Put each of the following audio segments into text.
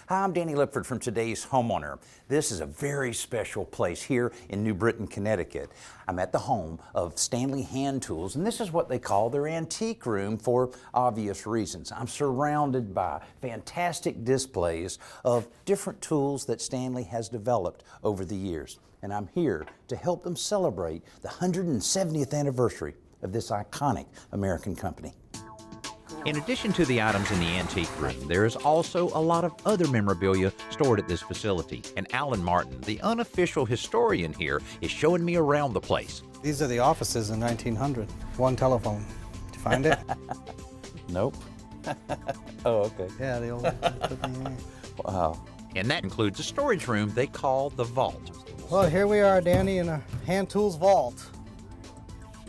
Hi, I'm Danny Lipford from Today's Homeowner. This is a very special place here in New Britain, Connecticut. I'm at the home of Stanley Hand Tools, and this is what they call their antique room for obvious reasons. I'm surrounded by fantastic displays of different tools that Stanley has developed over the years, and I'm here to help them celebrate the 170th anniversary of this iconic American company. In addition to the items in the antique room, there is also a lot of other memorabilia stored at this facility. And Alan Martin, the unofficial historian here, is showing me around the place. These are the offices in 1900. One telephone. Did you find it? Nope. Oh, okay. Yeah, the old. Wow. And that includes a storage room they call the vault. Well, here we are, Danny, in a hand tools vault.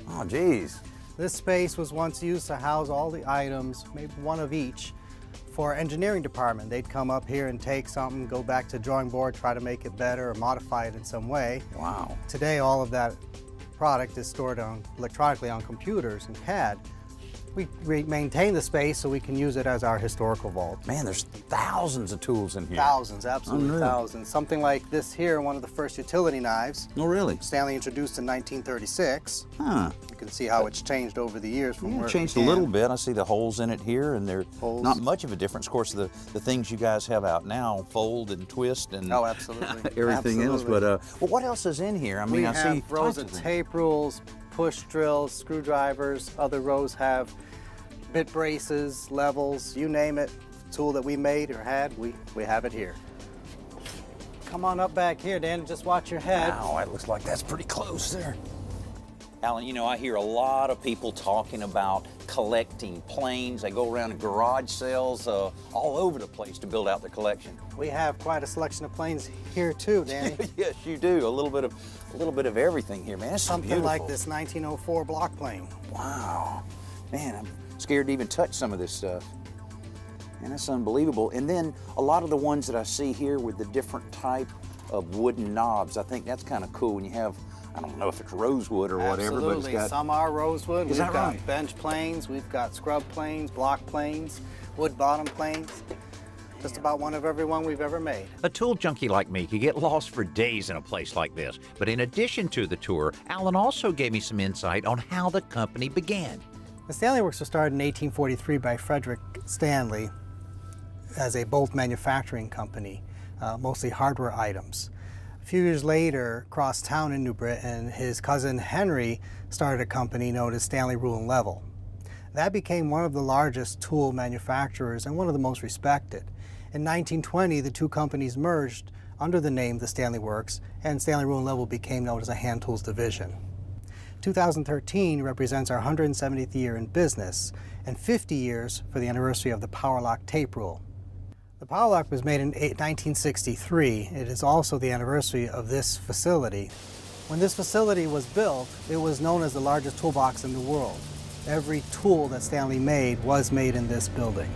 Oh, geez. This space was once used to house all the items, maybe one of each, for engineering department. They'd come up here and take something, go back to drawing board, try to make it better or modify it in some way. Wow. Today, all of that product is stored electronically on computers and CAD. We maintain the space so we can use it as our historical vault. Man, there's thousands of tools in here. Thousands, absolutely Unreal. thousands. Something like this here, one of the first utility knives. Oh, really? Stanley introduced in 1936. Huh. You can see how it's changed over the years from Yeah, where it it changed a began. little bit. I see the holes in it here, and they're Holes. not much of a difference. Of course, the things you guys have out now fold and twist and Oh, absolutely. everything else. Absolutely. But well, what else is in here? I mean, We I have see rows tons of things. tape rules, push drills, screwdrivers. Other rows have bit braces, levels, you name it. Tool that we made or had, we have it here. Come on up back here, Dan. Just watch your head. Wow, it looks like that's pretty close there. Alan, you know, I hear a lot of people talking about collecting planes. They go around to garage sales all over the place to build out their collection. We have quite a selection of planes here too, Danny. Yes, you do. A little bit of everything here, man. It's so Something beautiful. like this 1904 block plane. Wow, man, I'm scared to even touch some of this stuff. And that's unbelievable. And then a lot of the ones that I see here with the different type of wooden knobs, I think that's kind of cool when you have, I don't know if it's rosewood or whatever, but it's Absolutely. got... Some are rosewood. Is We've that got right? bench planes. We've got scrub planes, block planes, wood bottom planes. Just about one of every one we've ever made. A tool junkie like me could get lost for days in a place like this. But in addition to the tour, Alan also gave me some insight on how the company began. The Stanley Works was started in 1843 by Frederick Stanley as a bolt manufacturing company, mostly hardware items. A few years later, across town in New Britain, his cousin Henry started a company known as Stanley Rule and Level. That became one of the largest tool manufacturers and one of the most respected. In 1920, the two companies merged under the name the Stanley Works, and Stanley Rule and Level became known as a hand tools division. 2013 represents our 170th year in business and 50 years for the anniversary of the power lock tape rule. The power lock was made in 1963. It is also the anniversary of this facility. When this facility was built, it was known as the largest toolbox in the world. Every tool that Stanley made was made in this building.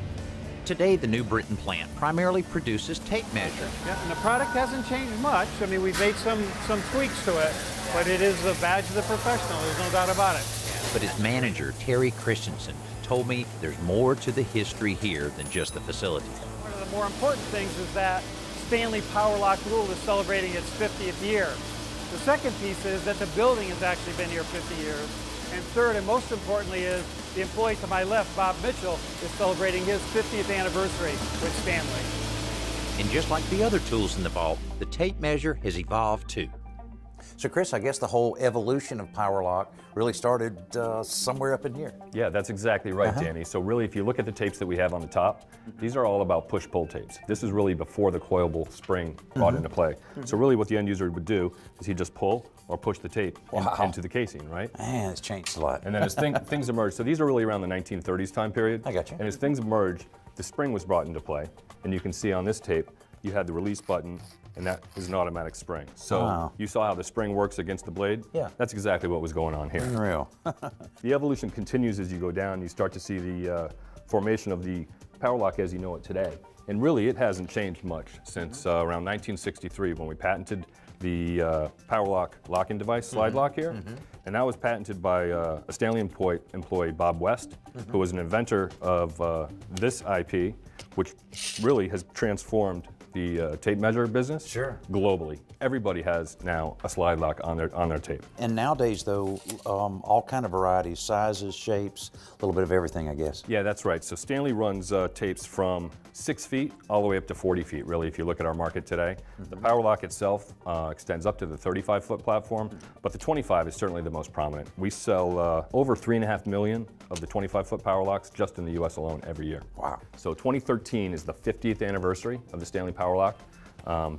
Today, the New Britain plant primarily produces tape measure. Yeah, and the product hasn't changed much. I mean, we've made some tweaks to it, but it is a badge of the professional. There's no doubt about it. But its manager, Terry Christensen, told me there's more to the history here than just the facility. One of the more important things is that Stanley Power Lock Rule is celebrating its 50th year. The second piece is that the building has actually been here 50 years. And third, and most importantly, is the employee to my left, Bob Mitchell, is celebrating his 50th anniversary with Stanley. And just like the other tools in the vault, the tape measure has evolved too. So Chris, I guess the whole evolution of power lock really started somewhere up in here. Yeah, that's exactly right, Danny. So really, if you look at the tapes that we have on the top, these are all about push-pull tapes. This is really before the coilable spring brought into play. So really what the end user would do is he'd just pull or push the tape into the casing, right? Man, it's changed a lot. And then as things emerged, so these are really around the 1930s time period. I got you. And as things emerged, the spring was brought into play. And you can see on this tape, you had the release button, and that is an automatic spring. So you saw how the spring works against the blade? Yeah. That's exactly what was going on here. Unreal. The evolution continues as you go down. You start to see the formation of the power lock as you know it today. And really, it hasn't changed much since around 1963 when we patented the power lock locking device, slide lock here. And that was patented by a Stanley employee, Bob West, who was an inventor of this IP, which really has transformed the tape measure business globally. Everybody has now a slide lock on their tape. And nowadays, though, all kind of varieties, sizes, shapes, a little bit of everything, I guess. Yeah, that's right. So Stanley runs tapes from 6 feet all the way up to 40 feet, really, if you look at our market today. The power lock itself extends up to the 35-foot platform, but the 25 is certainly the most prominent. We sell over 3.5 million of the 25-foot power locks just in the US alone every year. Wow. So 2013 is the 50th anniversary of the Stanley Power Lock.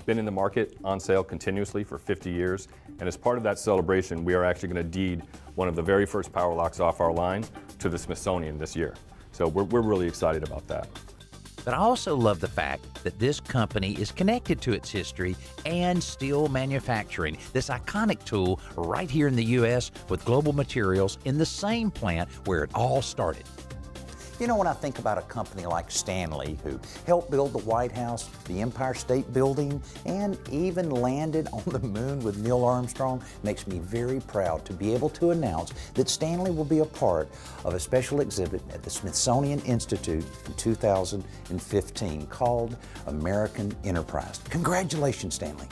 Been in the market on sale continuously for 50 years. And as part of that celebration, we are actually going to deed one of the very first power locks off our line to the Smithsonian this year. So we're really excited about that. But I also love the fact that this company is connected to its history and still manufacturing this iconic tool right here in the U.S. with global materials in the same plant where it all started. You know, when I think about a company like Stanley, who helped build the White House, the Empire State Building, and even landed on the moon with Neil Armstrong, makes me very proud to be able to announce that Stanley will be a part of a special exhibit at the Smithsonian Institute in 2015 called American Enterprise. Congratulations, Stanley.